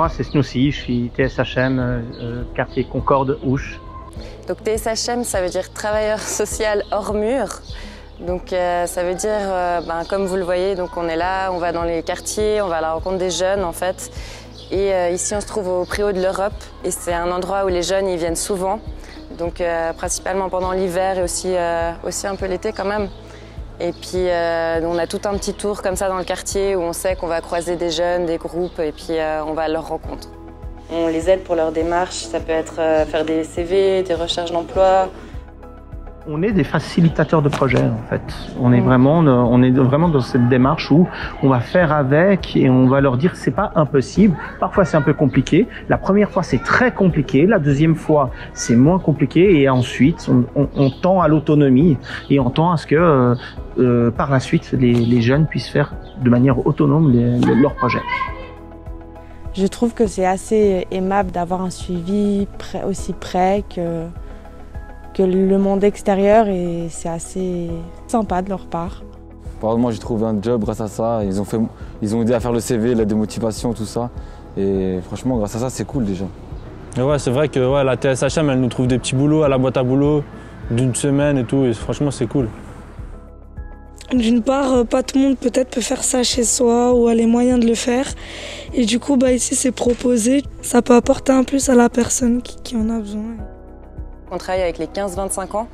Moi, c'est Snoussi, je suis TSHM, quartier Concorde, Ouche. Donc TSHM, ça veut dire travailleur social hors mur. Donc ça veut dire, comme vous le voyez, donc on est là, on va dans les quartiers, on va à la rencontre des jeunes en fait. Et ici, on se trouve au Préau de l'Europe et c'est un endroit où les jeunes ils viennent souvent. Donc principalement pendant l'hiver et aussi un peu l'été quand même. Et puis on a tout un petit tour comme ça dans le quartier où on sait qu'on va croiser des jeunes, des groupes et puis on va à leur rencontre. On les aide pour leur démarche, ça peut être faire des CV, des recherches d'emploi. On est des facilitateurs de projets en fait. On est vraiment dans cette démarche où on va faire avec et on va leur dire que c'est pas impossible. Parfois c'est un peu compliqué. La première fois c'est très compliqué. La deuxième fois c'est moins compliqué et ensuite on tend à l'autonomie et on tend à ce que par la suite les jeunes puissent faire de manière autonome leurs projets. Je trouve que c'est assez aimable d'avoir un suivi aussi près que le monde extérieur et c'est assez sympa de leur part. Moi j'ai trouvé un job grâce à ça, ils ont aidé à faire le CV, la démotivation, tout ça. Et franchement grâce à ça c'est cool déjà. Et ouais, c'est vrai que la TSHM elle nous trouve des petits boulots à la boîte à boulot d'une semaine et tout et franchement c'est cool. D'une part, pas tout le monde peut-être peut faire ça chez soi ou a les moyens de le faire. Et du coup, ici c'est proposé. Ça peut apporter un plus à la personne qui en a besoin. On travaille avec les 15-25 ans,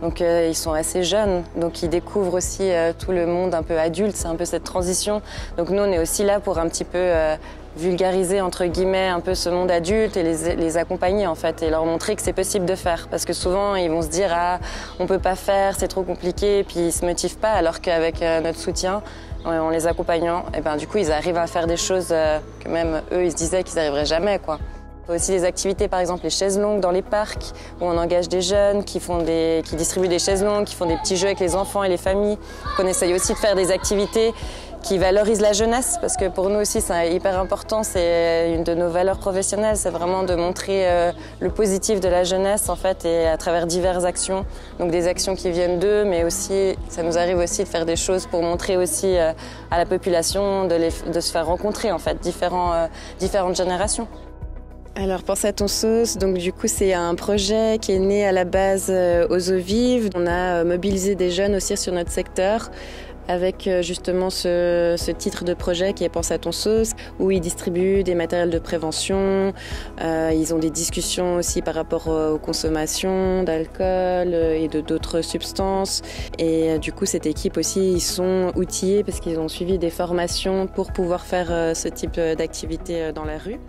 donc ils sont assez jeunes, donc ils découvrent aussi tout le monde un peu adulte, c'est un peu cette transition. Donc nous on est aussi là pour un petit peu vulgariser entre guillemets un peu ce monde adulte et les accompagner en fait et leur montrer que c'est possible de faire. Parce que souvent ils vont se dire ah on peut pas faire, c'est trop compliqué, et puis ils se motivent pas alors qu'avec notre soutien, en les accompagnant, et du coup ils arrivent à faire des choses que même eux ils se disaient qu'ils n'arriveraient jamais quoi. Il y a aussi des activités, par exemple les chaises longues dans les parcs, où on engage des jeunes qui distribuent des chaises longues, qui font des petits jeux avec les enfants et les familles. On essaye aussi de faire des activités qui valorisent la jeunesse, parce que pour nous aussi c'est hyper important, c'est une de nos valeurs professionnelles, c'est vraiment de montrer le positif de la jeunesse en fait, et à travers diverses actions. Donc des actions qui viennent d'eux, mais aussi ça nous arrive aussi de faire des choses pour montrer aussi à la population, de se faire rencontrer en fait, différentes générations. Alors Pense à ton sauce, donc du coup c'est un projet qui est né à la base aux eaux vives. On a mobilisé des jeunes aussi sur notre secteur avec justement ce titre de projet qui est Pense à ton sauce, où ils distribuent des matériels de prévention, ils ont des discussions aussi par rapport aux consommations d'alcool et d'autres substances. Et du coup cette équipe aussi, ils sont outillés parce qu'ils ont suivi des formations pour pouvoir faire ce type d'activité dans la rue.